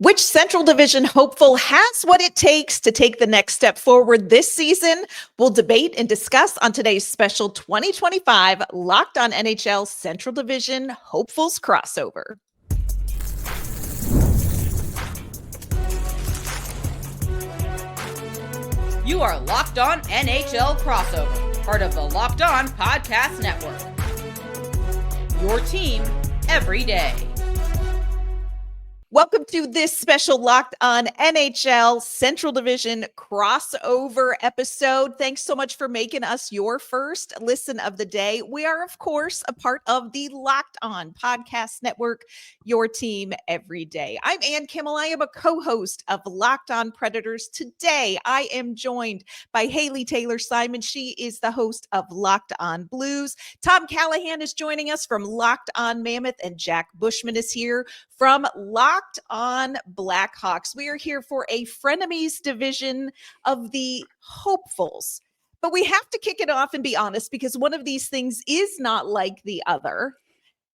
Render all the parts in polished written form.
Which Central Division hopeful has what it takes to take the next step forward this season? We'll debate and discuss on today's special 2025 Locked On NHL Central Division Hopefuls crossover. You are Locked On NHL crossover, part of the Locked On Podcast Network. Your team every day. Welcome to this special Locked On NHL Central Division crossover episode. Thanks so much for making us your first listen of the day. We are, of course, a part of the Locked On Podcast Network, your team every day. I'm Ann Kimmel. I am a co-host of Locked On Predators. Today, I am joined by Haley Taylor-Simon. She is the host of Locked On Blues. Tom Callahan is joining us from Locked On Mammoth, and Jack Bushman is here from Locked On Blackhawks. We are here for a frenemies division of the hopefuls, but we have to kick it off and be honest because one of these things is not like the other.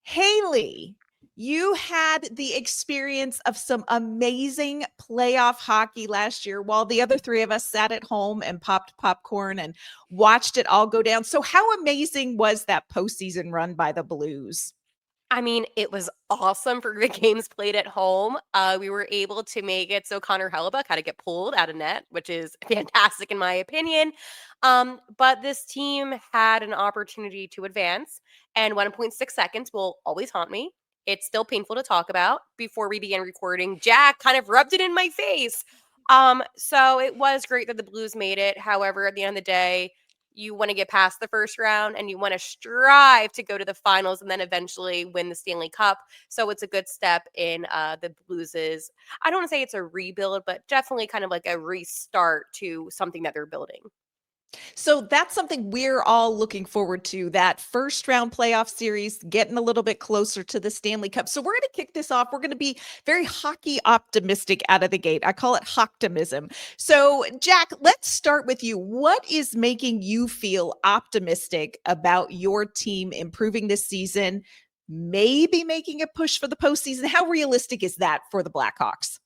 Haley, you had the experience of some amazing playoff hockey last year while the other three of us sat at home and popped popcorn and watched it all go down. So how amazing was that postseason run by the Blues? I mean, it was awesome for the games played at home. We were able to make it so Connor Hellebuck had to get pulled out of net, which is fantastic in my opinion. But this team had an opportunity to advance, and 1.6 seconds will always haunt me. It's still painful to talk about. Before we began recording, Jack kind of rubbed it in my face. So it was great that the Blues made it. However, at the end of the day, you want to get past the first round and you want to strive to go to the finals and then eventually win the Stanley Cup. So it's a good step in the Blues's, I don't want to say it's a rebuild, but definitely kind of like a restart to something that they're building. So that's something we're all looking forward to, that first round playoff series, getting a little bit closer to the Stanley Cup. So we're going to kick this off. We're going to be very hockey optimistic out of the gate. I call it optimism. So Jack, let's start with you. What is making you feel optimistic about your team improving this season, maybe making a push for the postseason? How realistic is that for the Blackhawks?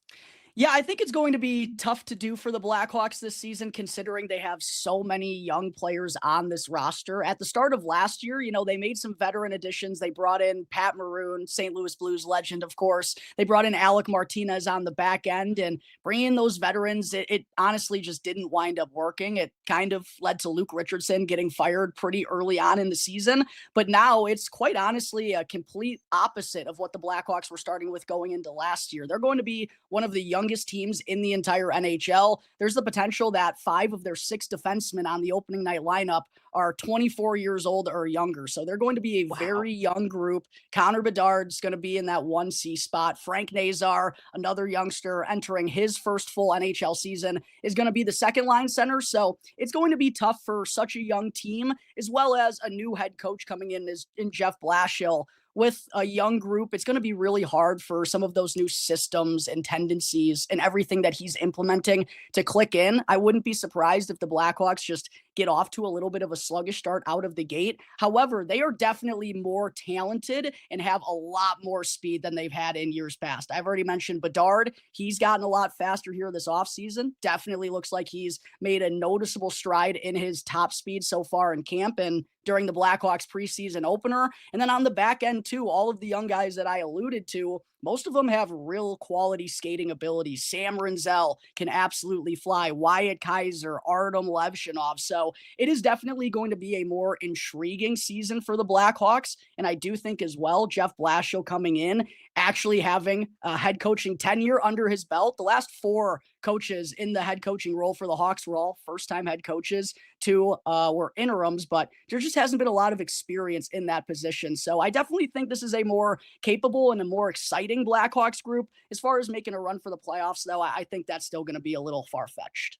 Yeah, I think it's going to be tough to do for the Blackhawks this season, considering they have so many young players on this roster. At the start of last year, they made some veteran additions. They brought in Pat Maroon, St. Louis Blues legend, of course. They brought in Alec Martinez on the back end, and bringing in those veterans, it honestly just didn't wind up working. It kind of led to Luke Richardson getting fired pretty early on in the season, but now it's quite honestly a complete opposite of what the Blackhawks were starting with going into last year. They're going to be one of the youngest teams in the entire NHL. There's the potential that 5 of their 6 defensemen on the opening night lineup are 24 years old or younger. So they're going to be a very young group. Connor Bedard's going to be in that 1C spot. Frank Nazar, another youngster entering his first full NHL season, is going to be the second line center. So it's going to be tough for such a young team, as well as a new head coach coming in Jeff Blashill. With a young group, it's going to be really hard for some of those new systems and tendencies and everything that he's implementing to click in. I wouldn't be surprised if the Blackhawks just get off to a little bit of a sluggish start out of the gate. However, they are definitely more talented and have a lot more speed than they've had in years past. I've already mentioned Bedard. He's gotten a lot faster here this offseason. Definitely looks like he's made a noticeable stride in his top speed so far in camp and during the Blackhawks preseason opener. And then on the back end too, all of the young guys that I alluded to, most of them have real quality skating abilities. Sam Rinzel can absolutely fly. Wyatt Kaiser, Artem Levshinov. So it is definitely going to be a more intriguing season for the Blackhawks. And I do think as well, Jeff Blashill coming in, actually having a head coaching tenure under his belt. The last 4 coaches in the head coaching role for the Hawks were all first-time head coaches. 2 were interims, but there just hasn't been a lot of experience in that position. So I definitely think this is a more capable and a more exciting Blackhawks group. As far as making a run for the playoffs, though, I think that's still going to be a little far-fetched.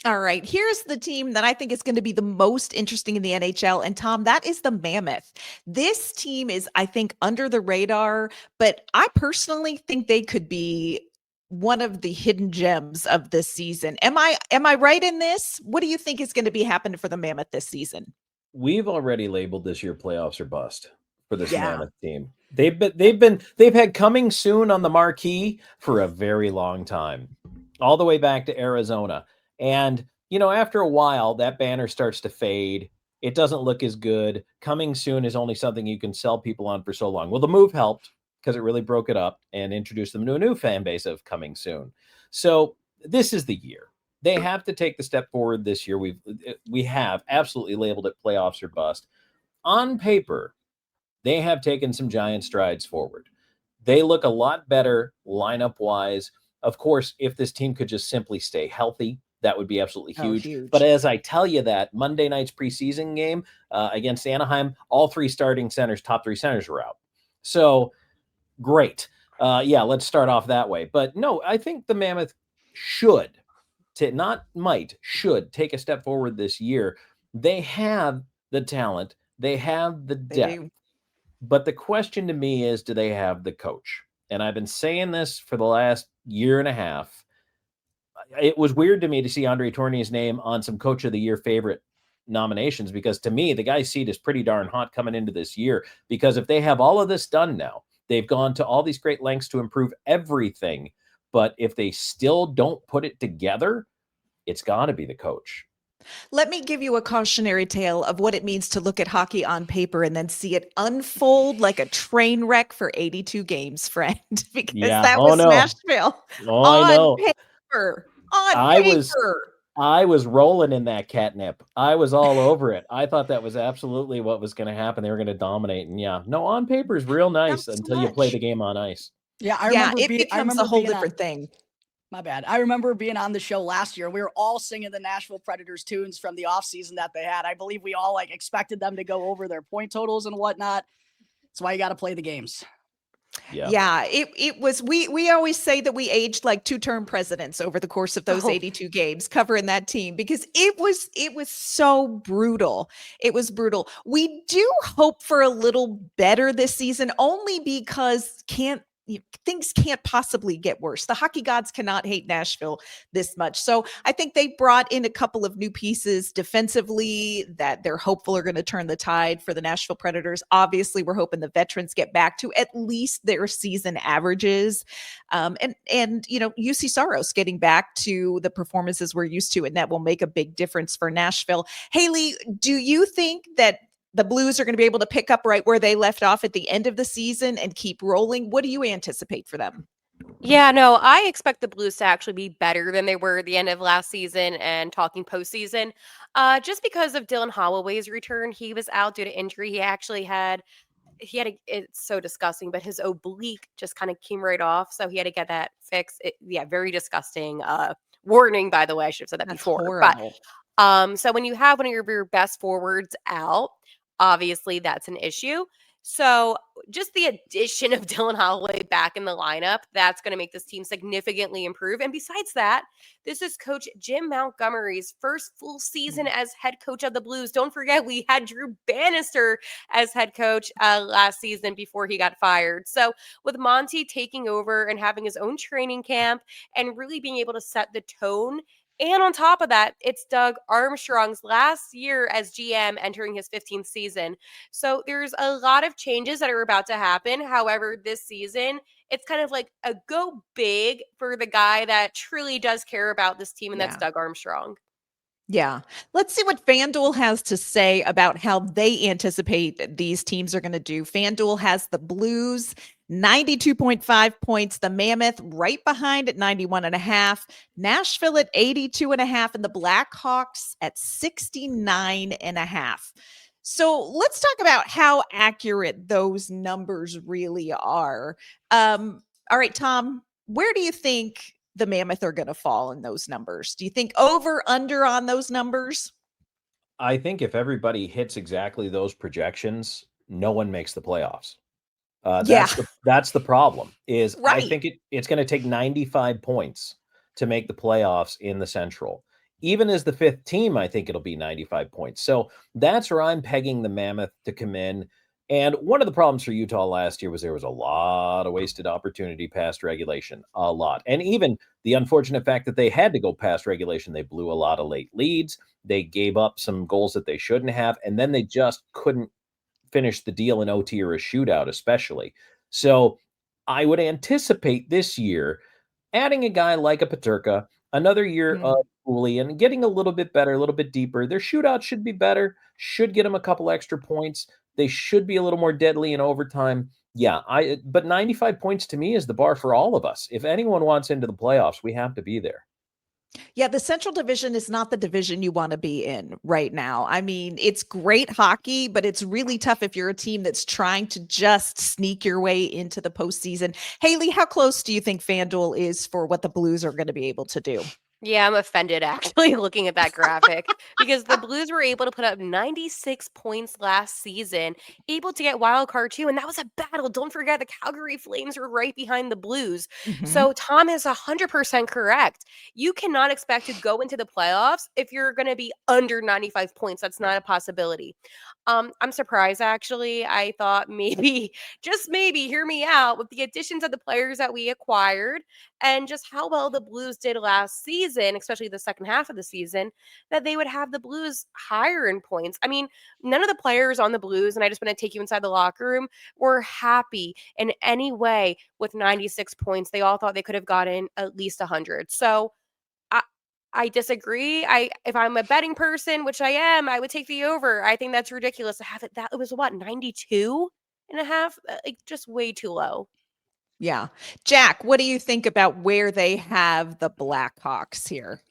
All right, here's the team that I think is going to be the most interesting in the NHL. And Tom, that is the Mammoth. This team is, I think, under the radar, but I personally think they could be one of the hidden gems of this season. Am I right in this? What do you think is going to be happening for the Mammoth this season? We've already labeled this year playoffs or bust. for this Yeah. Mammoth team. They've had coming soon on the marquee for a very long time, all the way back to Arizona. And, after a while, that banner starts to fade. It doesn't look as good. Coming soon is only something you can sell people on for so long. Well, the move helped because it really broke it up and introduced them to a new fan base of coming soon. So this is the year. They have to take the step forward this year. We have absolutely labeled it playoffs or bust. On paper, they have taken some giant strides forward. They look a lot better lineup-wise. Of course, if this team could just simply stay healthy, that would be absolutely huge. Huge. But as I tell you that, Monday night's preseason game against Anaheim, all three starting centers, top three centers were out. So, great. Let's start off that way. But no, I think the Mammoth should take a step forward this year. They have the talent. They have the depth. But the question to me is, do they have the coach? And I've been saying this for the last year and a half. It was weird to me to see Andre Tourigny's name on some Coach of the Year favorite nominations, because to me, the guy's seat is pretty darn hot coming into this year, because if they have all of this done now, they've gone to all these great lengths to improve everything. But if they still don't put it together, it's got to be the coach. Let me give you a cautionary tale of what it means to look at hockey on paper and then see it unfold like a train wreck for 82 games, friend, because that was Nashville. I know. Paper. On paper. I was rolling in that catnip. I was all over it. I thought that was absolutely what was going to happen. They were going to dominate. And on paper is real nice until you play the game on ice. Yeah, I remember it becomes a whole different thing. My bad. I remember being on the show last year. We were all singing the Nashville Predators tunes from the offseason that they had. I believe we all expected them to go over their point totals and whatnot. That's why you got to play the games. Yeah, it was, we always say that we aged like 2-term presidents over the course of those 82 games covering that team, because it was so brutal. It was brutal. We do hope for a little better this season, only because things can't possibly get worse. The hockey gods cannot hate Nashville this much. So I think they brought in a couple of new pieces defensively that they're hopeful are going to turn the tide for the Nashville Predators. Obviously, we're hoping the veterans get back to at least their season averages. And UC Saros getting back to the performances we're used to, and that will make a big difference for Nashville. Haley, do you think that the Blues are going to be able to pick up right where they left off at the end of the season and keep rolling? What do you anticipate for them? Yeah, no, I expect the Blues to actually be better than they were at the end of last season, and talking postseason, just because of Dylan Holloway's return. He was out due to injury. He had it's so disgusting, but his oblique just kind of came right off. So he had to get that fixed. Very disgusting. Warning, by the way, I should have said that before. Horrible. But so when you have one of your best forwards out, obviously that's an issue. So just the addition of Dylan Holloway back in the lineup, that's going to make this team significantly improve. And besides that, this is Coach Jim Montgomery's first full season as head coach of the Blues. Don't forget, we had Drew Bannister as head coach last season before he got fired. So with Monty taking over and having his own training camp and really being able to set the tone, and on top of that, it's Doug Armstrong's last year as GM, entering his 15th season. So there's a lot of changes that are about to happen. However, this season, it's kind of like a go big for the guy that truly does care about this team, and that's Doug Armstrong. Yeah. Let's see what FanDuel has to say about how they anticipate these teams are going to do. FanDuel has the Blues 92.5 points, the Mammoth right behind at 91.5, Nashville at 82.5, and the Blackhawks at 69.5. So let's talk about how accurate those numbers really are. All right, Tom, where do you think the Mammoth are going to fall in those numbers? Do you think over, under on those numbers? I think if everybody hits exactly those projections, no one makes the playoffs. That's the problem. I think it's going to take 95 points to make the playoffs in the Central. Even as the fifth team, I think it'll be 95 points. So that's where I'm pegging the Mammoth to come in. And one of the problems for Utah last year was there was a lot of wasted opportunity past regulation, a lot. And even the unfortunate fact that they had to go past regulation, they blew a lot of late leads. They gave up some goals that they shouldn't have, and then they just couldn't finish the deal in OT or a shootout, especially. So I would anticipate this year adding a guy like a Peterka, another year of Cooley, and getting a little bit better, a little bit deeper. Their shootout should be better, should get them a couple extra points. They should be a little more deadly in overtime. Yeah, but 95 points to me is the bar for all of us. If anyone wants into the playoffs, we have to be there. Yeah, the Central Division is not the division you want to be in right now. I mean, it's great hockey, but it's really tough if you're a team that's trying to just sneak your way into the postseason. Haley, how close do you think FanDuel is for what the Blues are going to be able to do? Yeah, I'm offended actually looking at that graphic because the Blues were able to put up 96 points last season, able to get wild card too, and that was a battle. Don't forget the Calgary Flames were right behind the Blues. So Tom is 100% correct. You cannot expect to go into the playoffs if you're going to be under 95 points. That's not a possibility. I'm surprised actually. I thought maybe, just maybe, hear me out, with the additions of the players that we acquired and just how well the Blues did last season, especially the second half of the season, that they would have the Blues higher in points. I mean, none of the players on the Blues, and I just want to take you inside the locker room, were happy in any way with 96 points. They all thought they could have gotten at least 100. So I disagree. If I'm a betting person, which I am, I would take the over. I think that's ridiculous to have it. That it was what, 92 and a half? Like just way too low. Yeah. Jack, what do you think about where they have the Blackhawks here?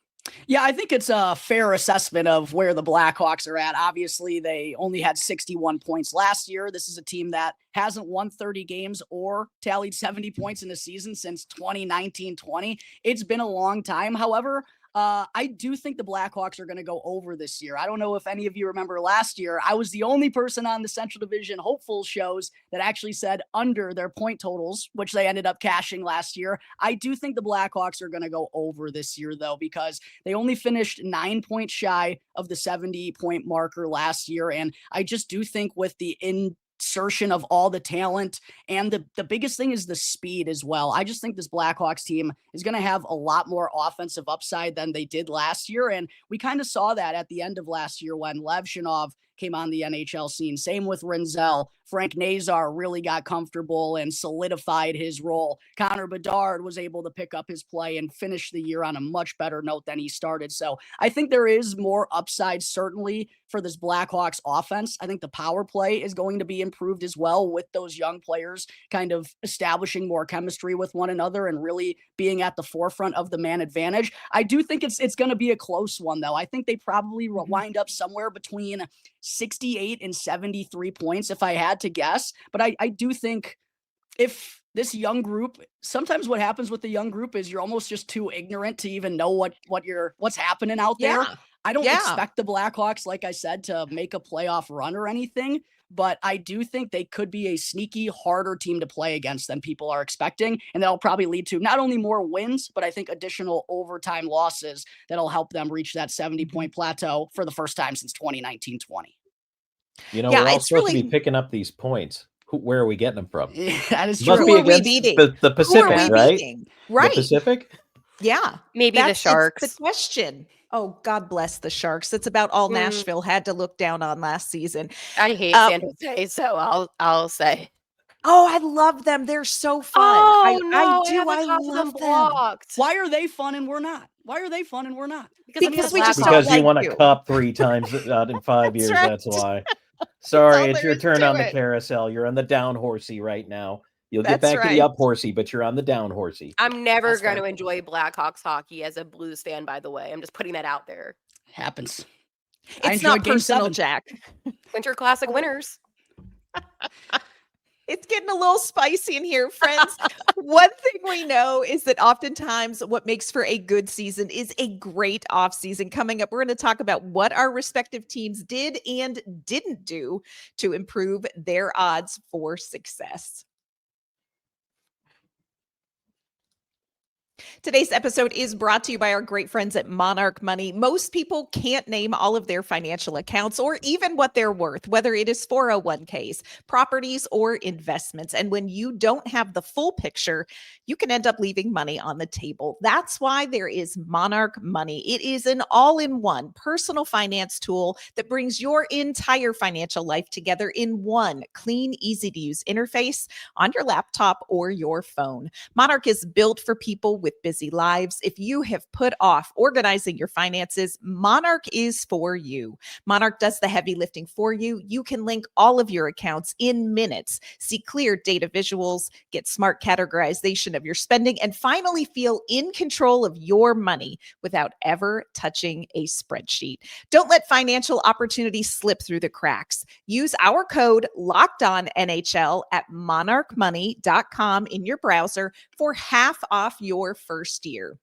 Yeah, I think it's a fair assessment of where the Blackhawks are at. Obviously, they only had 61 points last year. This is a team that hasn't won 30 games or tallied 70 points in a season since 2019-20. It's been a long time. However, I do think the Blackhawks are going to go over this year. I don't know if any of you remember last year. I was the only person on the Central Division hopeful shows that actually said under their point totals, which they ended up cashing last year. I do think the Blackhawks are going to go over this year, though, because they only finished 9 points shy of the 70-point marker last year. And I just do think with the insertion of all the talent, and the biggest thing is the speed as well. I just think this Blackhawks team is going to have a lot more offensive upside than they did last year. And we kind of saw that at the end of last year when Levshinov came on the NHL scene. Same with Renzel. Frank Nazar really got comfortable and solidified his role. Connor Bedard was able to pick up his play and finish the year on a much better note than he started. So I think there is more upside, certainly, for this Blackhawks offense. I think the power play is going to be improved as well, with those young players kind of establishing more chemistry with one another and really being at the forefront of the man advantage. I do think it's going to be a close one, though. I think they probably wind up somewhere between 68 and 73 points if I had to guess. But I do think if this young group, sometimes what happens with the young group is you're almost just too ignorant to even know what's happening out there. I don't expect the Blackhawks, like I said, to make a playoff run or anything, but I do think they could be a sneaky, harder team to play against than people are expecting. And that'll probably lead to not only more wins, but I think additional overtime losses that'll help them reach that 70-point plateau for the first time since 2019-20. You know, we're all supposed to be picking up these points. Where are we getting them from? Yeah, that is true. Who are we beating? The Pacific, right? Beating? Right. The Pacific? Yeah. Maybe the Sharks. The question. Oh, God bless the Sharks. That's about all Nashville had to look down on last season. I hate San Jose, so I'll say. Oh, I love them. They're so fun. Oh, I do. I love them. Why are they fun and we're not? Why are they fun and we're not? Because we just because don't you like won a cup 3 times out in 5 years. right. That's why. Sorry, it's your turn on the it. carousel. You're on the down horsey right now. You'll That's get back to the right. up horsey, but you're on the down horsey. I'm never going to enjoy Blackhawks hockey as a Blues fan, by the way. I'm just putting that out there. Happens. It's not personal, Jack. Winter Classic winners. It's getting a little spicy in here, friends. One thing we know is that oftentimes what makes for a good season is a great offseason. Coming up, we're going to talk about what our respective teams did and didn't do to improve their odds for success. Today's episode is brought to you by our great friends at Monarch Money. Most people can't name all of their financial accounts or even what they're worth, whether it is 401ks, properties, or investments. And when you don't have the full picture, you can end up leaving money on the table. That's why there is Monarch Money. It is an all-in-one personal finance tool that brings your entire financial life together in one clean, easy-to-use interface on your laptop or your phone. Monarch is built for people with busy lives. If you have put off organizing your finances, Monarch is for you. Monarch does the heavy lifting for you. You can link all of your accounts in minutes, see clear data visuals, get smart categorization of your spending, and finally feel in control of your money without ever touching a spreadsheet. Don't let financial opportunities slip through the cracks. Use our code LOCKEDONNHL at monarchmoney.com in your browser for half off your first year.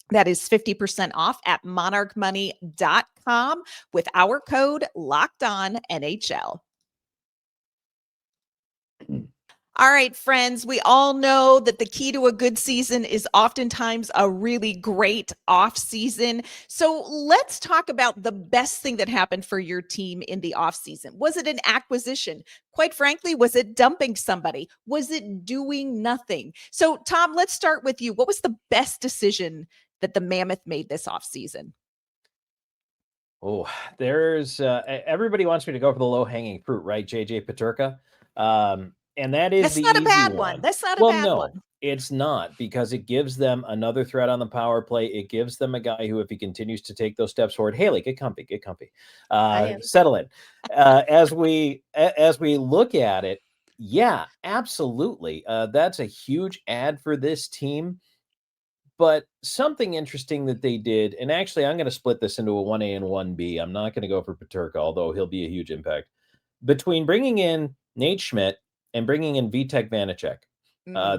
That is 50% off at monarchmoney.com with our code LOCKEDONNHL. All right, friends, we all know that the key to a good season is oftentimes a really great off season. So let's talk about the best thing that happened for your team in the off season. Was it an acquisition? Quite frankly, was it dumping somebody? Was it doing nothing? So Tom, let's start with you. What was the best decision that the Mammoth made this off season? Oh, there's everybody wants me to go for the low hanging fruit, right? JJ Peterka. And that is That's not a easy bad one. That's not a Well, bad no, one. it's not, because it gives them another threat on the power play. It gives them a guy who, if he continues to take those steps forward, Haley, get comfy, settle in. As we look at it, yeah, absolutely. That's a huge ad for this team. But something interesting that they did, and actually, I'm going to split this into a 1A and 1B. I'm not going to go for Peterka, although he'll be a huge impact. Between bringing in Nate Schmidt and bringing in Vitek Vanacek,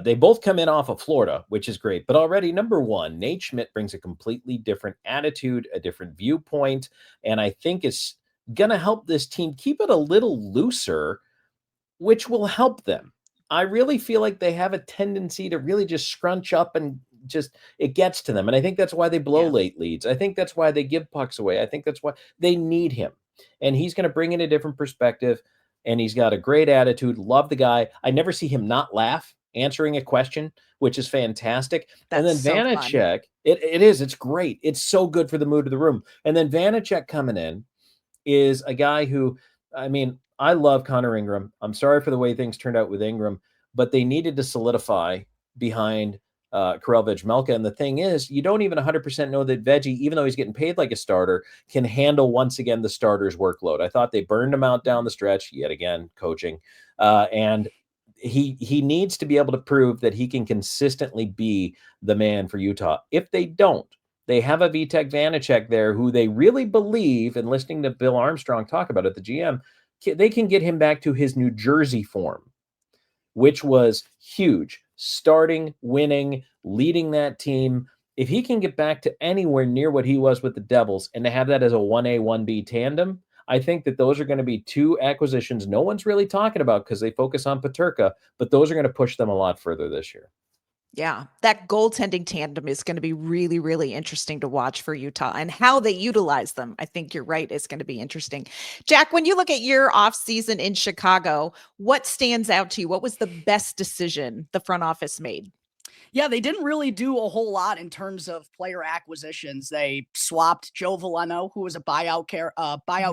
they both come in off of Florida, which is great. But already, number one, Nate Schmidt brings a completely different attitude, a different viewpoint, and I think it's going to help this team keep it a little looser, which will help them. I really feel like they have a tendency to really just scrunch up and just it gets to them. And I think that's why they blow late leads. I think that's why they give pucks away. I think that's why they need him. And he's going to bring in a different perspective. And he's got a great attitude. Love the guy. I never see him not laugh answering a question, which is fantastic. That's and then so Vanacek, it's great. It's so good for the mood of the room. And then Vanacek coming in is a guy who, I mean, I love Connor Ingram. I'm sorry for the way things turned out with Ingram, but they needed to solidify behind Karel Vejmelka. And the thing is, you don't even 100% know that Veggie, even though he's getting paid like a starter, can handle once again the starter's workload. I thought they burned him out down the stretch, yet again, coaching. And he needs to be able to prove that he can consistently be the man for Utah. If they don't, they have a Vitek Vanacek there who they really believe, and listening to Bill Armstrong talk about it, the GM, they can get him back to his New Jersey form, which was huge. Starting, winning, leading that team. If he can get back to anywhere near what he was with the Devils and to have that as a 1A, 1B tandem, I think that those are going to be two acquisitions no one's really talking about because they focus on Peterka, but those are going to push them a lot further this year. Yeah, that goaltending tandem is going to be really, really interesting to watch for Utah, and how they utilize them. I think you're right. It's going to be interesting. Jack, when you look at your offseason in Chicago, what stands out to you? What was the best decision the front office made? Yeah, they didn't really do a whole lot in terms of player acquisitions. They swapped Joe Veleno, who was a buyout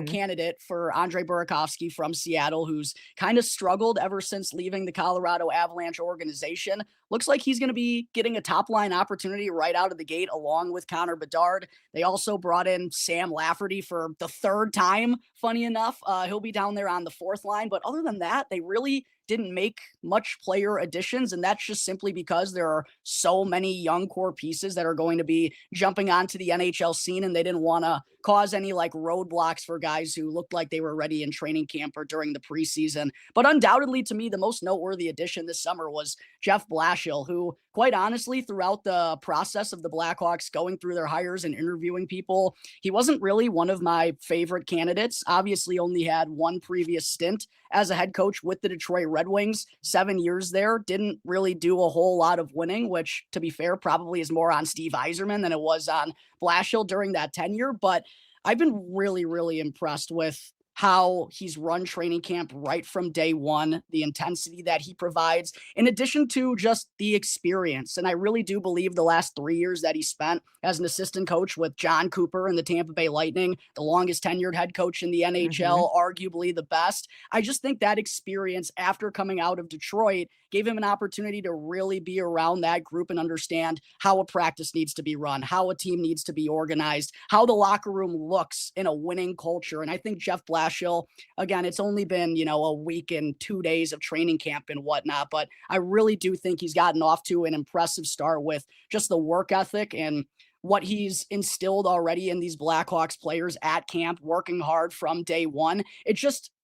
candidate, for Andre Burakovsky from Seattle, who's kind of struggled ever since leaving the Colorado Avalanche organization. Looks like he's going to be getting a top-line opportunity right out of the gate along with Connor Bedard. They also brought in Sam Lafferty for the third time, funny enough. He'll be down there on the fourth line. But other than that, they really didn't make much player additions, and that's just simply because there are so many young core pieces that are going to be jumping onto the NHL scene, and they didn't want to cause any like roadblocks for guys who looked like they were ready in training camp or during the preseason. But undoubtedly, to me, the most noteworthy addition this summer was Jeff Blashill Blashill, who quite honestly, throughout the process of the Blackhawks going through their hires and interviewing people, he wasn't really one of my favorite candidates. Obviously only had one previous stint as a head coach with the Detroit Red Wings, 7 years there, didn't really do a whole lot of winning, which to be fair, probably is more on Steve Yzerman than it was on Blashill during that tenure. But I've been really, really impressed with how he's run training camp right from day one, the intensity that he provides, in addition to just the experience. And I really do believe the last 3 years that he spent as an assistant coach with John Cooper and the Tampa Bay Lightning, the longest tenured head coach in the NHL, arguably the best. I just think that experience after coming out of Detroit gave him an opportunity to really be around that group and understand how a practice needs to be run, how a team needs to be organized, how the locker room looks in a winning culture. And I think Jeff Blashill, again, it's only been, a week and 2 days of training camp and whatnot, but I really do think he's gotten off to an impressive start with just the work ethic and what he's instilled already in these Blackhawks players at camp, working hard from day one.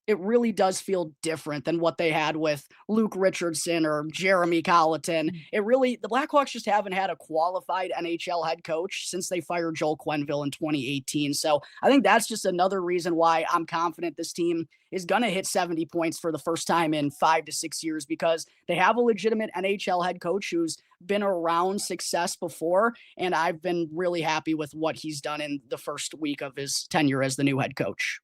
It really does feel different than what they had with Luke Richardson or Jeremy Colleton. The Blackhawks just haven't had a qualified NHL head coach since they fired Joel Quenneville in 2018. So I think that's just another reason why I'm confident this team is going to hit 70 points for the first time in 5 to 6 years, because they have a legitimate NHL head coach who's been around success before. And I've been really happy with what he's done in the first week of his tenure as the new head coach.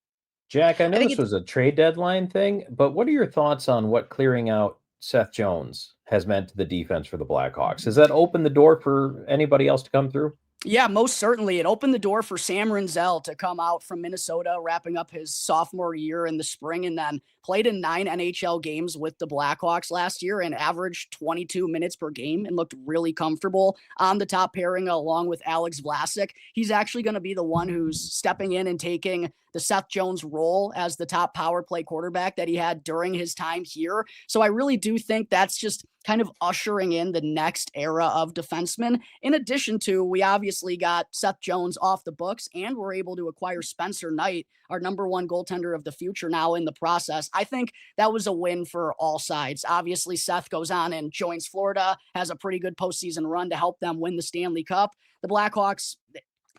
Jack, I know this was a trade deadline thing, but what are your thoughts on what clearing out Seth Jones has meant to the defense for the Blackhawks? Has that opened the door for anybody else to come through? Yeah, most certainly. It opened the door for Sam Rinzel to come out from Minnesota, wrapping up his sophomore year in the spring, and then played in 9 NHL games with the Blackhawks last year and averaged 22 minutes per game and looked really comfortable on the top pairing along with Alex Vlasic. He's actually going to be the one who's stepping in and taking the Seth Jones role as the top power play quarterback that he had during his time here. So I really do think that's just kind of ushering in the next era of defensemen. In addition to, we obviously got Seth Jones off the books and we're able to acquire Spencer Knight, our number one goaltender of the future, now in the process. I think that was a win for all sides. Obviously, Seth goes on and joins Florida, has a pretty good postseason run to help them win the Stanley Cup. The Blackhawks,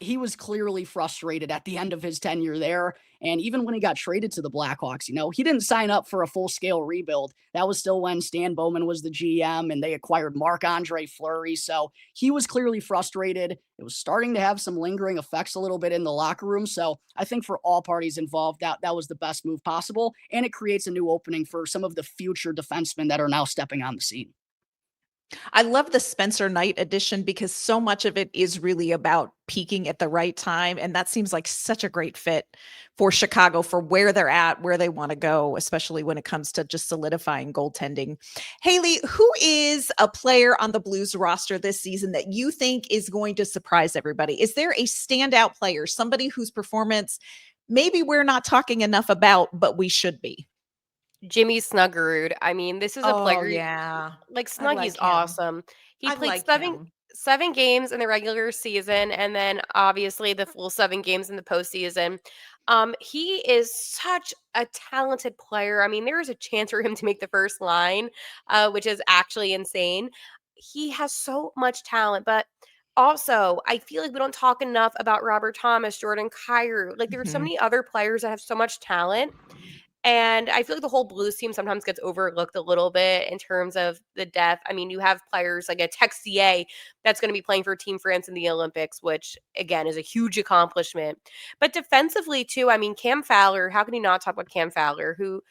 he was clearly frustrated at the end of his tenure there. And even when he got traded to the Blackhawks, he didn't sign up for a full-scale rebuild. That was still when Stan Bowman was the GM and they acquired Marc-Andre Fleury. So he was clearly frustrated. It was starting to have some lingering effects a little bit in the locker room. So I think for all parties involved, that was the best move possible. And it creates a new opening for some of the future defensemen that are now stepping on the scene. I love the Spencer Knight edition because so much of it is really about peaking at the right time. And that seems like such a great fit for Chicago for where they're at, where they want to go, especially when it comes to just solidifying goaltending. Haley, who is a player on the Blues roster this season that you think is going to surprise everybody? Is there a standout player, somebody whose performance maybe we're not talking enough about, but we should be? Jimmy Snuggerud. I mean, this is a player. Yeah. Like Snuggy's awesome. He played seven games in the regular season, and then obviously the full 7 games in the postseason. He is such a talented player. I mean, there is a chance for him to make the first line, which is actually insane. He has so much talent, but also I feel like we don't talk enough about Robert Thomas, Jordan Kyrou. Like there are so many other players that have so much talent. And I feel like the whole Blues team sometimes gets overlooked a little bit in terms of the depth. I mean, you have players like a Texier that's going to be playing for Team France in the Olympics, which, again, is a huge accomplishment. But defensively, too, I mean, Cam Fowler, how can you not talk about Cam Fowler, who,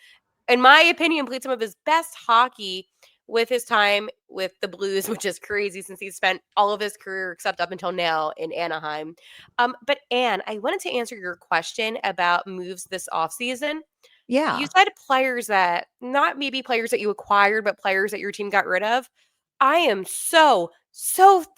in my opinion, played some of his best hockey with his time with the Blues, which is crazy since he spent all of his career, except up until now, in Anaheim. But, Anne, I wanted to answer your question about moves this offseason. Yeah. You said players that, not maybe players that you acquired, but players that your team got rid of. I am so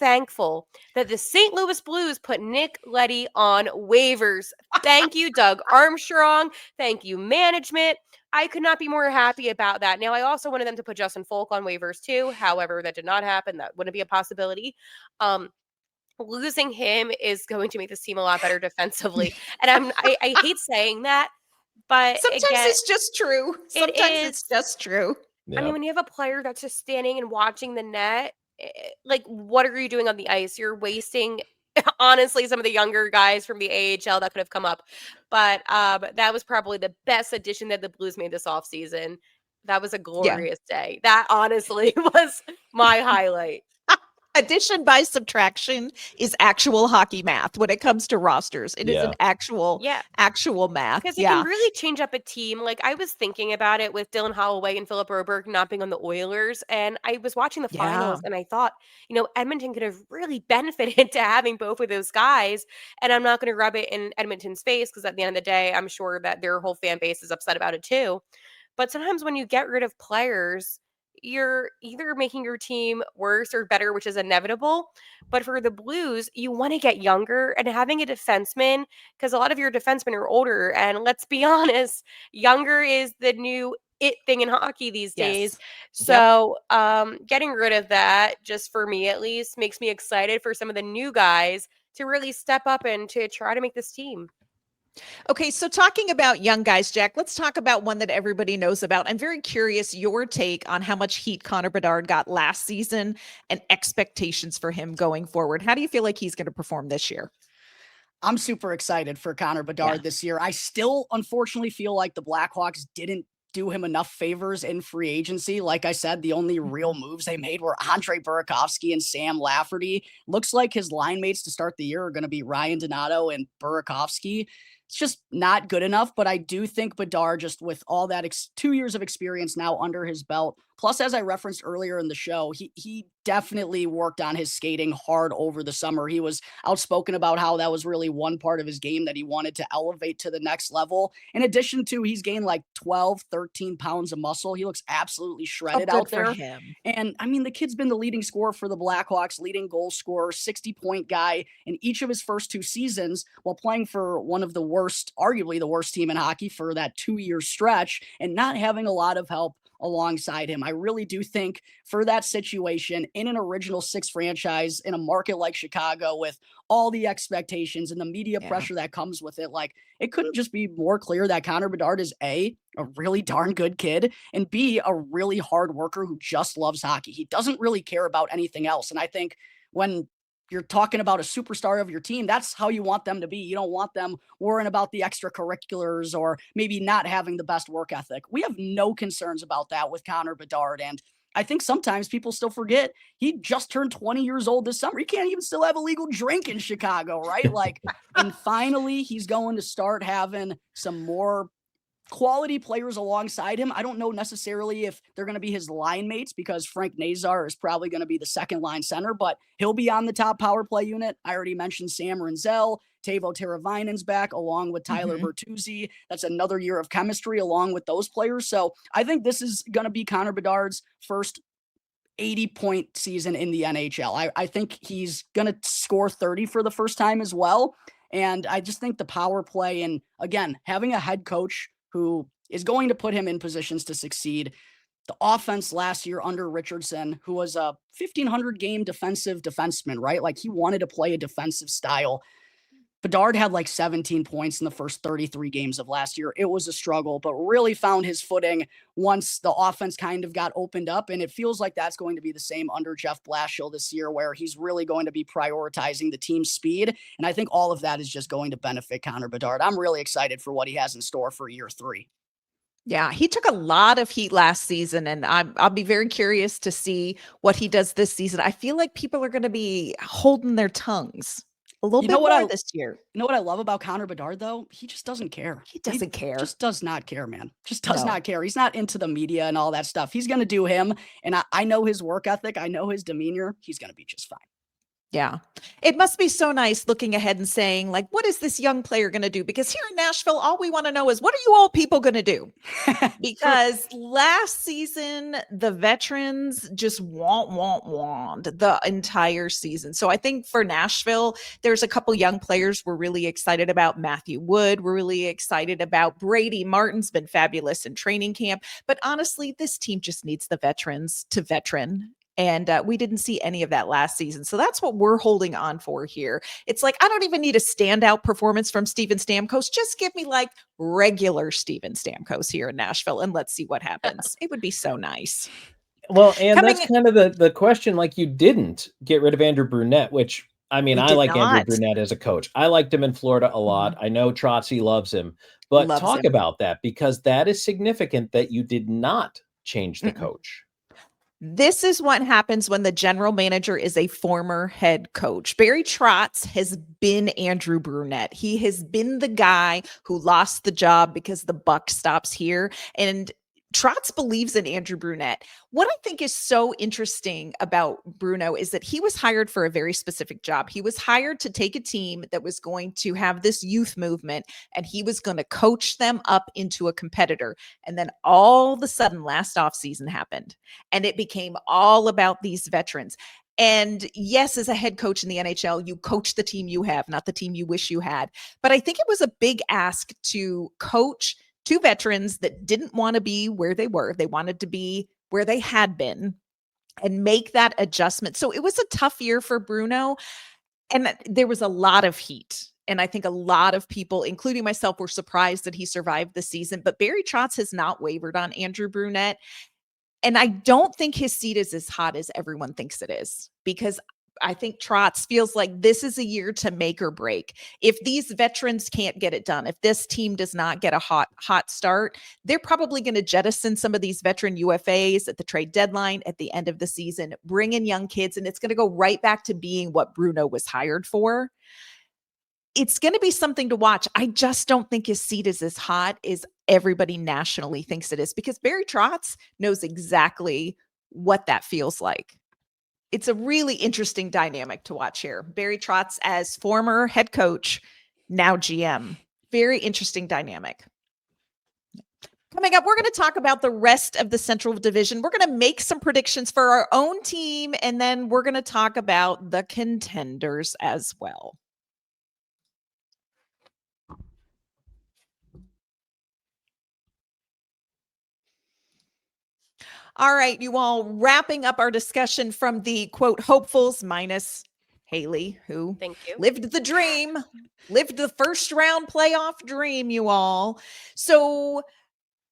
thankful that the St. Louis Blues put Nick Leddy on waivers. Thank you, Doug Armstrong. Thank you, management. I could not be more happy about that. Now, I also wanted them to put Justin Folk on waivers too. However, that did not happen. That wouldn't be a possibility. Losing him is going to make this team a lot better defensively. And I hate saying that. But sometimes it's just true. Sometimes it's just true. I mean, when you have a player that's just standing and watching the net, like, what are you doing on the ice? You're wasting, honestly, some of the younger guys from the AHL that could have come up. But that was probably the best addition that the Blues made this offseason. That was a Yeah. glorious day. That honestly was my highlight. Addition by subtraction is actual hockey math when it comes to rosters. It is an actual math. Because it can really change up a team. Like, I was thinking about it with Dylan Holloway and Philip Broberg not being on the Oilers, and I was watching the finals, and I thought, Edmonton could have really benefited to having both of those guys. And I'm not going to rub it in Edmonton's face, because at the end of the day, I'm sure that their whole fan base is upset about it too. But sometimes when you get rid of players, you're either making your team worse or better, which is inevitable. But for the Blues, you want to get younger, and having a defenseman, because a lot of your defensemen are older. And let's be honest, younger is the new it thing in hockey these days. So getting rid of that, just for me at least, makes me excited for some of the new guys to really step up and to try to make this team. Okay, so talking about young guys, Jack, let's talk about one that everybody knows about. I'm very curious your take on how much heat Connor Bedard got last season and expectations for him going forward. How do you feel like he's going to perform this year? I'm super excited for Connor Bedard this year. I still, unfortunately, feel like the Blackhawks didn't do him enough favors in free agency. Like I said, the only real moves they made were Andre Burakovsky and Sam Lafferty. Looks like his line mates to start the year are going to be Ryan Donato and Burakovsky. It's just not good enough, but I do think Bedard, just with all that 2 years of experience now under his belt, plus, as I referenced earlier in the show, he definitely worked on his skating hard over the summer. He was outspoken about how that was really one part of his game that he wanted to elevate to the next level. In addition to, he's gained like 12, 13 pounds of muscle. He looks absolutely shredded out there. For him. And I mean, the kid's been the leading scorer for the Blackhawks, leading goal scorer, 60-point guy in each of his first 2 seasons, while playing for one of the worst, arguably the worst team in hockey for that 2-year stretch, and not having a lot of help alongside him. I really do think for that situation in an original 6 franchise in a market like Chicago, with all the expectations and the media pressure that comes with it, like, it couldn't just be more clear that Connor Bedard is a really darn good kid, and B, a really hard worker who just loves hockey. He doesn't really care about anything else. And I think when you're talking about a superstar of your team, that's how you want them to be. You don't want them worrying about the extracurriculars or maybe not having the best work ethic. We have no concerns about that with Connor Bedard. And I think sometimes people still forget he just turned 20 years old this summer. He can't even still have a legal drink in Chicago, right? Like, and finally he's going to start having some more quality players alongside him. I don't know necessarily if they're going to be his line mates, because Frank Nazar is probably going to be the second line center, but he'll be on the top power play unit. I already mentioned Sam Rinzel. Teuvo Teravainen's back along with Tyler Bertuzzi. That's another year of chemistry along with those players. So I think this is going to be Connor Bedard's first 80-point season in the NHL. I think he's going to score 30 for the first time as well. And I just think the power play, and again, having a head coach who is going to put him in positions to succeed. The offense last year under Richardson, who was a 1,500 game defensive defenseman, right? Like, he wanted to play a defensive style. Bedard had like 17 points in the first 33 games of last year. It was a struggle, but really found his footing once the offense kind of got opened up. And it feels like that's going to be the same under Jeff Blashill this year, where he's really going to be prioritizing the team's speed. And I think all of that is just going to benefit Connor Bedard. I'm really excited for what he has in store for year 3. Yeah, he took a lot of heat last season, and I'll be very curious to see what he does this season. I feel like people are going to be holding their tongues a little bit more this year. You know what I love about Connor Bedard, though? He just doesn't care. He doesn't care. Just does not care, man. Just does not care. He's not into the media and all that stuff. He's going to do him. And I know his work ethic. I know his demeanor. He's going to be just fine. Yeah. It must be so nice looking ahead and saying, like, what is this young player going to do? Because here in Nashville, all we want to know is, what are you all people going to do? Because last season, the veterans just want the entire season. So I think for Nashville, there's a couple young players we're really excited about. Matthew Wood, we're really excited about. Brady Martin's been fabulous in training camp. But honestly, this team just needs the veterans to veteran. And we didn't see any of that last season. So that's what we're holding on for here. It's like, I don't even need a standout performance from Steven Stamkos. Just give me like regular Steven Stamkos here in Nashville and let's see what happens. It would be so nice. Well, and Coming that's kind of the question. Like, you didn't get rid of Andrew Brunette, which, I mean, We I did like Andrew not. Brunette as a coach. I liked him in Florida a lot. I know Trotsy loves him, but Loves talk him. about that, because that is significant that you did not change the Mm-mm. coach. This is what happens when the general manager is a former head coach. Barry Trotz has been Andrew Brunette. He has been the guy who lost the job because the buck stops here. And Trotz believes in Andrew Brunette. What I think is so interesting about Bruno is that he was hired for a very specific job. He was hired to take a team that was going to have this youth movement, and he was going to coach them up into a competitor. And then all of a sudden, last offseason happened, and it became all about these veterans. And yes, as a head coach in the NHL, you coach the team you have, not the team you wish you had. But I think it was a big ask to coach two veterans that didn't want to be where they were. They wanted to be where they had been and make that adjustment. So it was a tough year for Bruno. And there was a lot of heat. And I think a lot of people, including myself, were surprised that he survived the season. But Barry Trotz has not wavered on Andrew Brunette. And I don't think his seat is as hot as everyone thinks it is, because I think Trotz feels like this is a year to make or break. If these veterans can't get it done, if this team does not get a hot start, they're probably going to jettison some of these veteran UFAs at the trade deadline at the end of the season, bring in young kids, and it's going to go right back to being what Bruno was hired for. It's going to be something to watch. I just don't think his seat is as hot as everybody nationally thinks it is, because Barry Trotz knows exactly what that feels like. It's a really interesting dynamic to watch here. Barry Trotz as former head coach, now GM. Very interesting dynamic. Coming up, we're going to talk about the rest of the Central Division. We're going to make some predictions for our own team, and then we're going to talk about the contenders as well. All right, you all, wrapping up our discussion from the quote hopefuls minus Haley, who Thank you. lived the dream, lived the first round playoff dream, you all. So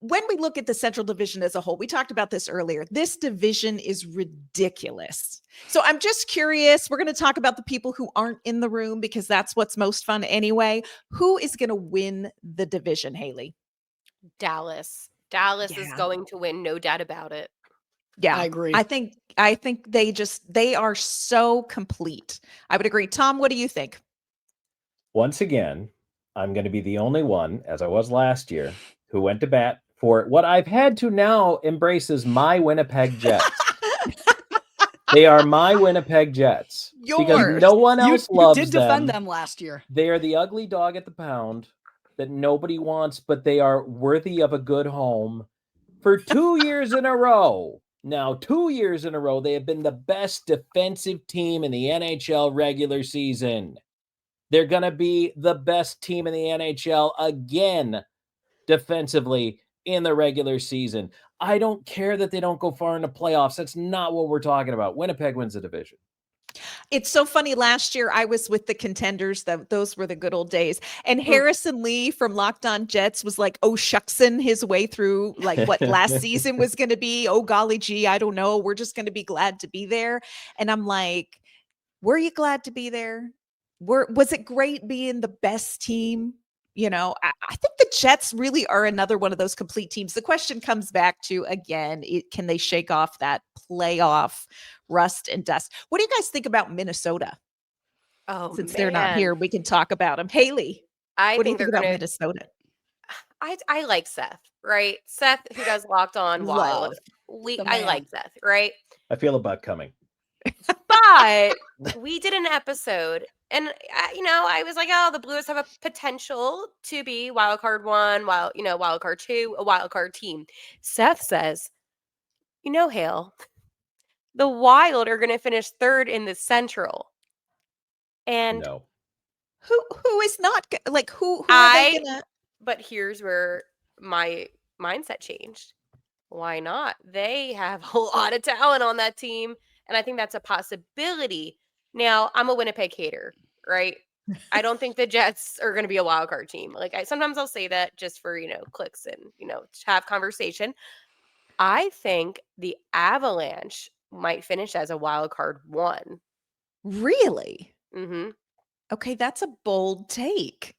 when we look at the Central Division as a whole, we talked about this earlier. This division is ridiculous. So I'm just curious. We're going to talk about the people who aren't in the room, because that's what's most fun anyway. Who is going to win the division, Haley? Dallas. Dallas is Yeah. going to win, no doubt about it. Yeah, I agree. I think they are so complete. I would agree. Tom, what do you think? Once again, I'm going to be the only one, as I was last year, who went to bat for what I've had to now embrace as my Winnipeg Jets. They are my Winnipeg Jets. Because Yours. no one else loves you did defend them last year. They are the ugly dog at the pound that nobody wants, but they are worthy of a good home. For 2 years in a row, now 2 years in a row, they have been the best defensive team in the NHL regular season. They're going to be the best team in the NHL again defensively in the regular season. I don't care that they don't go far in the playoffs. That's not what we're talking about. Winnipeg wins the division. It's so funny. Last year, I was with the contenders. Those were the good old days. And Harrison Lee from Locked On Jets was like, oh, shucksin' his way through like what last season was going to be. Oh, golly gee, I don't know. We're just going to be glad to be there. And I'm like, were you glad to be there? Was it great being the best team? You know, I think the Jets really are another one of those complete teams. The question comes back to, again, can they shake off that playoff rust and dust? What do you guys think about Minnesota? Oh, Since they're not here, we can talk about them. Haley, I what do you think think they're about gonna. Minnesota? I like Seth, right? Seth, who does Locked On Wild. The I man. like Seth, right? I feel a buck coming. But we did an episode, and I was like, oh, the Blues have a potential to be wild card 1, wild card 2, a wild card team. Seth says, Hale, the Wild are going to finish 3rd in the Central. And No. Who is not like who are they gonna? But here's where my mindset changed. Why not? They have a lot of talent on that team. And I think that's a possibility. Now, I'm a Winnipeg hater, right? I don't think the Jets are going to be a wild card team. Like sometimes I'll say that just for, clicks and, to have conversation. I think the Avalanche might finish as a wild card 1. Really? Mhm. Okay, that's a bold take.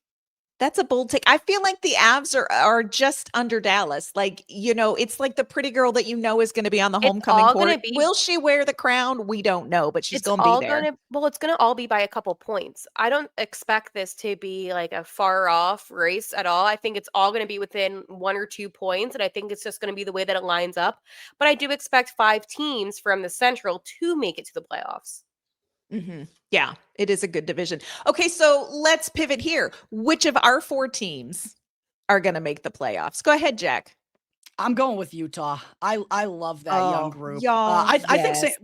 That's a bold take. I feel like the Avs are just under Dallas. Like, it's like the pretty girl that is going to be on the It's homecoming all court. gonna be Will she wear the crown? We don't know, but she's It's going to be all there. it's gonna all be by a couple points. I don't expect this to be like a far off race at all. I think it's all gonna be within 1 or 2 points, and I think it's just gonna be the way that it lines up. But I do expect 5 teams from the Central to make it to the playoffs. Yeah, it is a good division. Okay, so let's pivot here. Which of our 4 teams are going to make the playoffs? Go ahead, Jack. I'm going with Utah. I love that young group. Y'all, I think yes.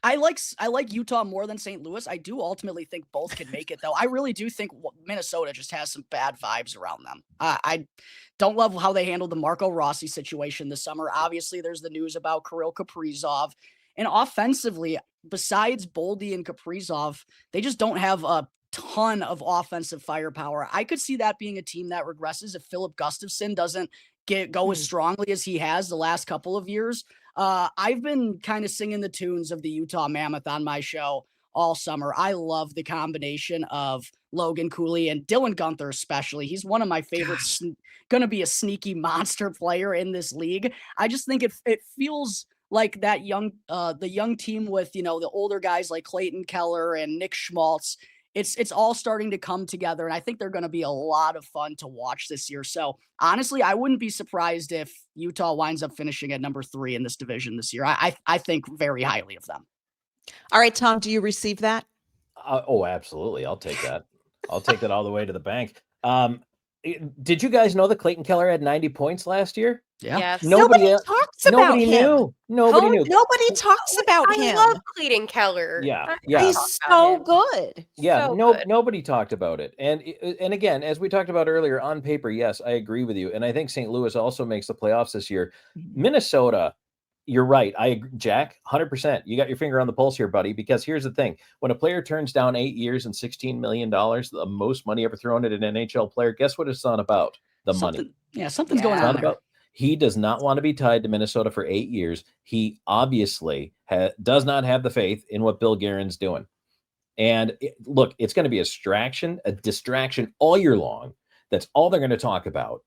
I like Utah more than St. Louis. I do ultimately think both can make it, though. I really do think Minnesota just has some bad vibes around them. I don't love how they handled the Marco Rossi situation this summer. Obviously, there's the news about Kirill Kaprizov. And offensively, besides Boldy and Kaprizov, they just don't have a ton of offensive firepower. I could see that being a team that regresses if Philip Gustafsson doesn't go as strongly as he has the last couple of years. I've been kind of singing the tunes of the Utah Mammoth on my show all summer. I love the combination of Logan Cooley and Dylan Gunther, especially. He's one of my favorites. Going to be a sneaky monster player in this league. I just think it feels like that the young team with, the older guys like Clayton Keller and Nick Schmaltz. It's all starting to come together, and I think they're going to be a lot of fun to watch this year. So honestly, I wouldn't be surprised if Utah winds up finishing at number 3 in this division this year. I think very highly of them. All right, Tom, do you receive that? Oh, absolutely. I'll take that. I'll take that all the way to the bank. Did you guys know that Clayton Keller had 90 points last year? Yeah. Yes. Nobody talks about him. Knew. Nobody knew. Nobody talks about him. I love Clayton Keller. Yeah. He's so good. Yeah, So good. nobody talked about it. And again, as we talked about earlier, on paper, yes, I agree with you. And I think St. Louis also makes the playoffs this year. Minnesota, you're right. I agree, Jack, 100%. You got your finger on the pulse here, buddy, because here's the thing. When a player turns down 8 years and $16 million, the most money ever thrown at an NHL player, guess what it's on about? The money. Yeah, something's going on there. He does not want to be tied to Minnesota for 8 years. He obviously does not have the faith in what Bill Guerin's doing. And look, it's going to be a distraction all year long. That's all they're going to talk about.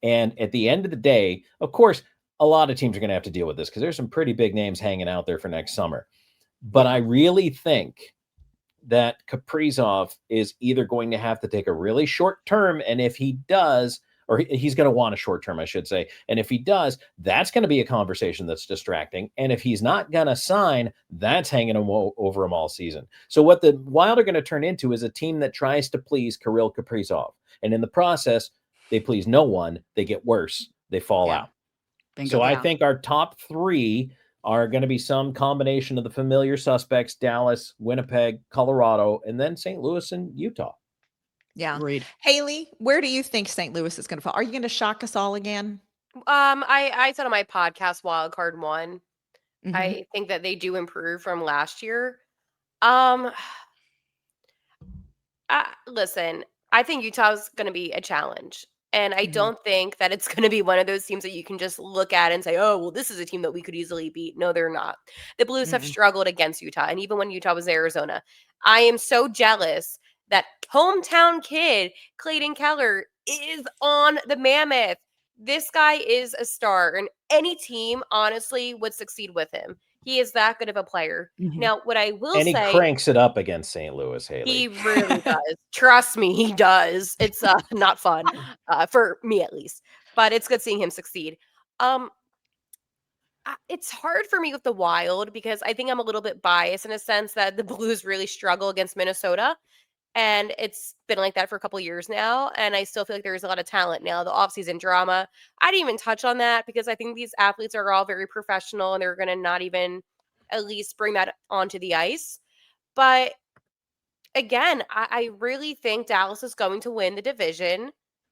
And at the end of the day, of course, a lot of teams are going to have to deal with this because there's some pretty big names hanging out there for next summer. But I really think that Kaprizov is either going to have to take a really short term, and if he does, or he's going to want a short term, I should say. And if he does, that's going to be a conversation that's distracting. And if he's not going to sign, that's hanging over him all season. So what the Wild are going to turn into is a team that tries to please Kirill Kaprizov. And in the process, they please no one. They get worse. They fall out. Bingo. So I think our top 3 are going to be some combination of the familiar suspects: Dallas, Winnipeg, Colorado, and then St. Louis and Utah. Yeah. Agreed. Haley, where do you think St. Louis is going to fall? Are you going to shock us all again? I said on my podcast, Wild Card 1. I think that they do improve from last year. Listen, I think Utah's going to be a challenge. And I don't think that it's going to be one of those teams that you can just look at and say, oh, well, this is a team that we could easily beat. No, they're not. The Blues have struggled against Utah. And even when Utah was Arizona, I am so jealous that hometown kid, Clayton Keller, is on the Mammoth. This guy is a star, and any team, honestly, would succeed with him. He is that good of a player. Now, what I will say... And he cranks it up against St. Louis, Haley. He really does. Trust me, he does. It's not fun, for me at least. But it's good seeing him succeed. It's hard for me with the Wild because I think I'm a little bit biased in a sense that the Blues really struggle against Minnesota. And it's been like that for a couple of years now. And I still feel like there's a lot of talent now. The offseason drama, I didn't even touch on that because I think these athletes are all very professional and they're going to not even at least bring that onto the ice. But again, I really think Dallas is going to win the division.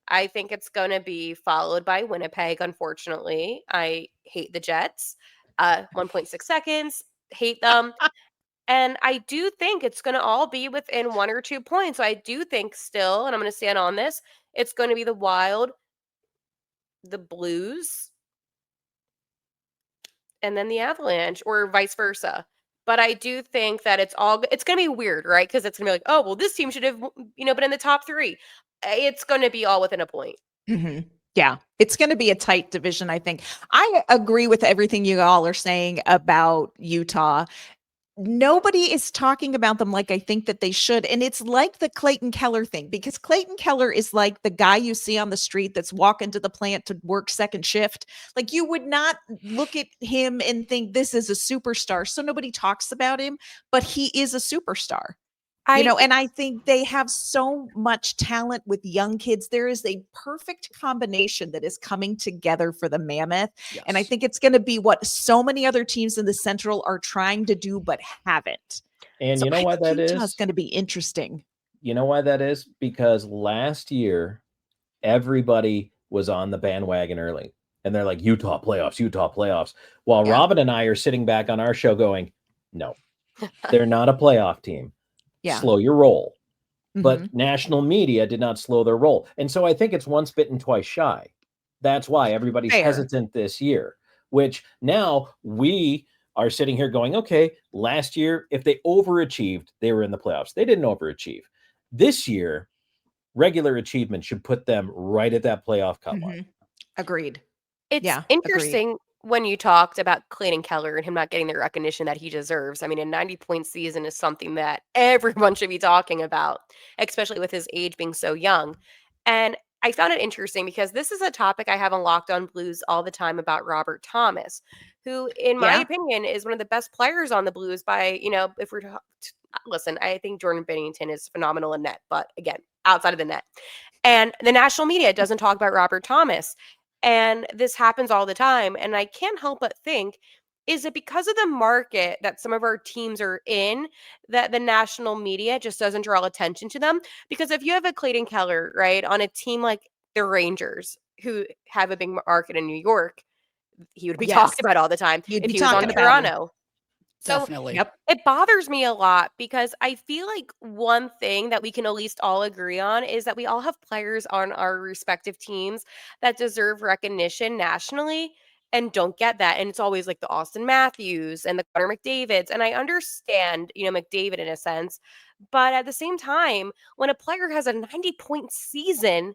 I think it's going to be followed by Winnipeg, unfortunately. I hate the Jets. 1.6 seconds. hate them. And I do think it's going to all be within 1 or 2 points. So I do think still, and I'm going to stand on this, it's going to be the Wild, the Blues, and then the Avalanche, or vice versa. But I do think that it's going to be weird, right? Because it's going to be like, oh, well, this team should have, been in the top 3. It's going to be all within a point. Yeah, it's going to be a tight division, I think. I agree with everything you all are saying about Utah. Nobody is talking about them like I think that they should. And it's like the Clayton Keller thing, because Clayton Keller is like the guy you see on the street that's walking to the plant to work second shift. Like, you would not look at him and think this is a superstar. So nobody talks about him, but he is a superstar. And I think they have so much talent with young kids. There is a perfect combination that is coming together for the Mammoth. Yes. And I think it's going to be what so many other teams in the Central are trying to do, but haven't. And you know why that is? Utah's going to be interesting. You know why that is? Because last year, everybody was on the bandwagon early. And they're like, Utah playoffs. While Robin and I are sitting back on our show going, no, they're not a playoff team. Yeah. Slow your roll. But national media did not slow their roll. And so I think it's once bitten, twice shy. That's why everybody's hesitant this year, which now we are sitting here going, okay, last year, if they overachieved, they were in the playoffs. They didn't overachieve. This year, regular achievement should put them right at that playoff cut line. Agreed. It's interesting when you talked about Clayton Keller and him not getting the recognition that he deserves. I mean, a 90-point season is something that everyone should be talking about, especially with his age being so young. And I found it interesting because this is a topic I have on Locked On Blues all the time about Robert Thomas, who, in my opinion, is one of the best players on the Blues by, if we're listen, I think Jordan Binnington is phenomenal in net, but again, outside of the net. And the national media doesn't talk about Robert Thomas. And this happens all the time. And I can't help but think, is it because of the market that some of our teams are in that the national media just doesn't draw attention to them? Because if you have a Clayton Keller, right, on a team like the Rangers, who have a big market in New York, he would be talked about all the time if he was on Toronto. So Definitely. It bothers me a lot because I feel like one thing that we can at least all agree on is that we all have players on our respective teams that deserve recognition nationally and don't get that. And it's always like the Austin Matthews and the Connor McDavids. And I understand, McDavid in a sense, but at the same time, when a player has a 90-point season,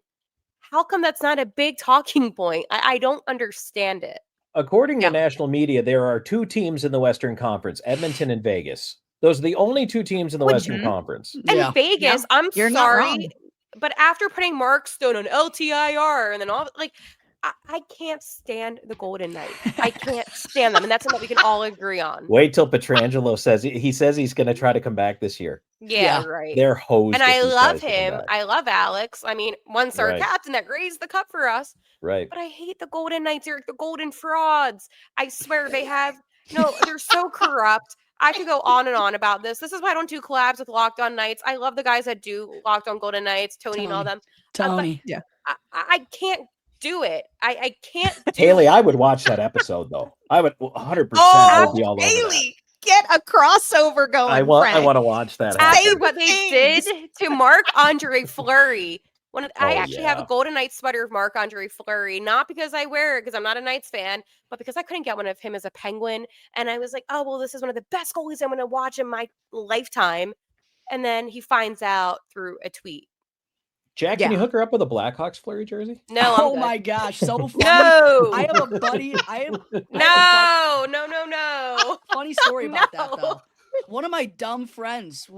how come that's not a big talking point? I don't understand it. According to national media, there are 2 teams in the Western Conference, Edmonton and Vegas. Those are the only 2 teams in the Western Conference. And Vegas, I'm sorry, but after putting Mark Stone on LTIR and then all, like, I can't stand the Golden Knights. I can't stand them, and that's something that we can all agree on. Wait till Pietrangelo says he's going to try to come back this year. Yeah, right. They're hosed. And I love him. I love Alex. I mean, one-star captain that raised the cup for us. Right. But I hate the Golden Knights, Eric. The Golden Frauds. I swear they have they're so corrupt. I could go on and on about this. This is why I don't do collabs with Locked On Knights. I love the guys that do Locked On Golden Knights, Tony and all them. Tony. I can't do it. I can't do Haley, it. I would watch that episode though. I would 100% I would be all over Haley, get a crossover going. I want to watch that. After what they did to Marc-Andre Fleury. I actually have a Golden Knights sweater of Marc-Andre Fleury, not because I wear it because I'm not a Knights fan, but because I couldn't get one of him as a Penguin. And I was like, oh, well, this is one of the best goalies I'm going to watch in my lifetime. And then he finds out through a tweet. Jack, can you hook her up with a Blackhawks Fleury jersey? No. Oh my gosh, so funny. No. I have a buddy. No. Funny story about that though. One of my dumb friends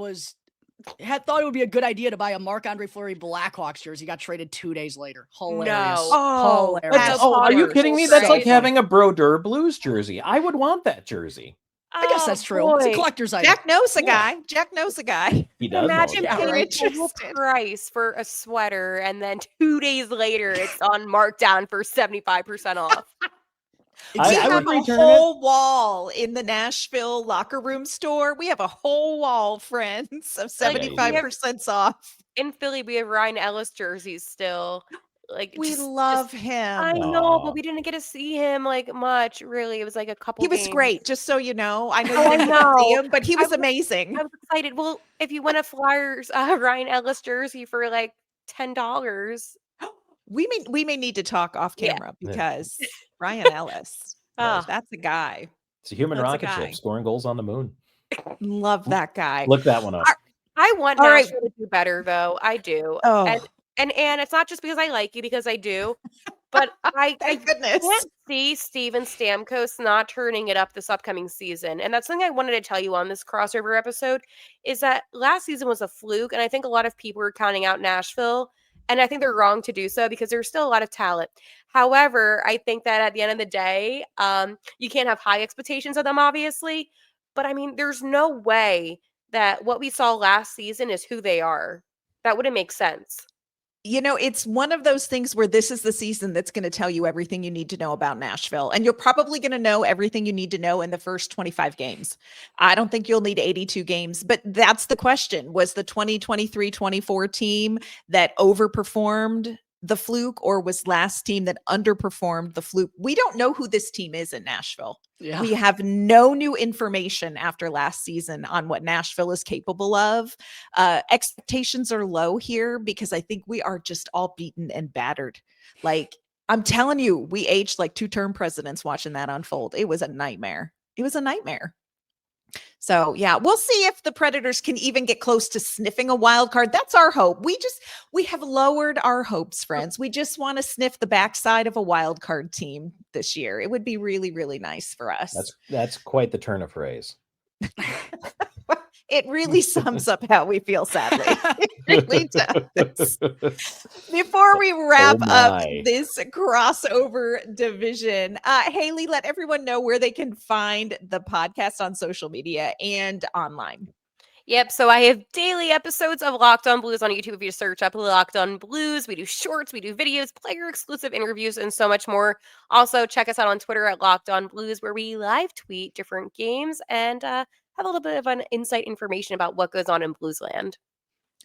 had thought it would be a good idea to buy a Marc-Andre Fleury Blackhawks jersey. Got traded 2 days later. Hilarious. No. Hilarious. Are you kidding me? That's like having a Brodeur Blues jersey. I would want that jersey. I guess that's true. Boy. It's a collector's item. Jack knows a guy. Jack knows a guy. He does. Imagine paying Interested. full price for a sweater, and then 2 days later, it's on markdown for 75% off. We I have would a return whole wall in the Nashville locker room store. We have a whole wall, friends, of 75% off. In Philly, we have Ryan Ellis jerseys still. Like We just love I him. know, Aw. but we didn't get to see him like much, really. It was like a couple He was games. great, just so you know. I know you Oh, I didn't get to see know. him, but he I was was amazing. I was excited. Well, if you win a Flyers Ryan Ellis jersey for like $10. We may need to talk off Yeah. camera because Ryan Ellis, Oh, that's a guy. It's a human That's a rocket ship guy. scoring goals on the moon. Love that guy. Look that one up. I want All right. Nashville to do better though. I do. Oh, And it's not just because I like you, because I do, but I thank goodness. can't see Steven Stamkos not turning it up this upcoming season. And that's something I wanted to tell you on this crossover episode, is that last season was a fluke. And I think a lot of people were counting out Nashville. And I think they're wrong to do so because there's still a lot of talent. However, I think that at the end of the day, you can't have high expectations of them, obviously. But I mean, there's no way that what we saw last season is who they are. That wouldn't make sense. It's one of those things where this is the season that's going to tell you everything you need to know about Nashville. And you're probably going to know everything you need to know in the first 25 games. I don't think you'll need 82 games, but that's the question. Was the 2023-24 team that overperformed the fluke, or was last team that underperformed the fluke? We don't know who this team is in Nashville. Yeah. We have no new information after last season on what Nashville is capable of. Expectations are low here because I think we are just all beaten and battered. Like, I'm telling you, we aged like 2-term presidents watching that unfold. It was a nightmare. It was a nightmare. So yeah, we'll see if the Predators can even get close to sniffing a wild card. That's our hope. We have lowered our hopes, friends. We just want to sniff the backside of a wild card team this year. It would be really, really nice for us. That's quite the turn of phrase. It really sums up how we feel, sadly. It really does. Before we wrap up my. this crossover division, Haley, let everyone know where they can find the podcast on social media and online. Yep. So I have daily episodes of Locked On Blues on YouTube. If you search up Locked On Blues, we do shorts, we do videos, player exclusive interviews, and so much more. Also, check us out on Twitter at Locked On Blues, where we live tweet different games and have a little bit of an insight information about what goes on in Bluesland.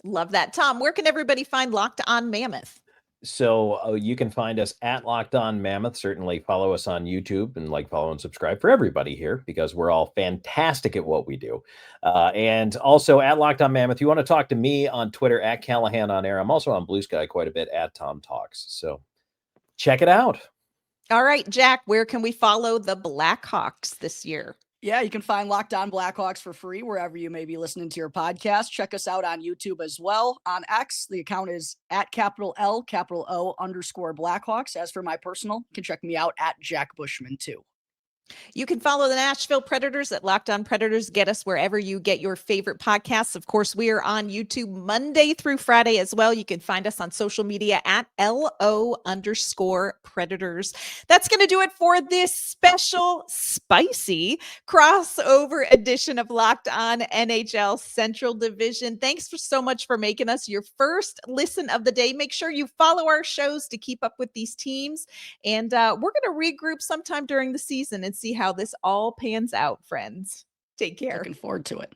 Love that. Tom, where can everybody find Locked On Mammoth? So you can find us at Locked On Mammoth. Certainly follow us on YouTube and follow and subscribe for everybody here, because we're all fantastic at what we do. And also at Locked On Mammoth. You want to talk to me on Twitter at Callahan on air. I'm also on Blue Sky quite a bit at Tom Talks. So check it out. All right, Jack, where can we follow the Blackhawks this year? Yeah, you can find Locked On Blackhawks for free wherever you may be listening to your podcast. Check us out on YouTube as well. On X, the account is at @O_Blackhawks. As for my personal, you can check me out at Jack Bushman too. You can follow the Nashville Predators at Locked On Predators. Get us wherever you get your favorite podcasts. Of course, we are on YouTube Monday through Friday as well. You can find us on social media at LO_Predators. That's going to do it for this special spicy crossover edition of Locked On NHL Central Division. Thanks so much for making us your first listen of the day. Make sure you follow our shows to keep up with these teams. And we're going to regroup sometime during the season and see how this all pans out, friends. Take care. Looking forward to it.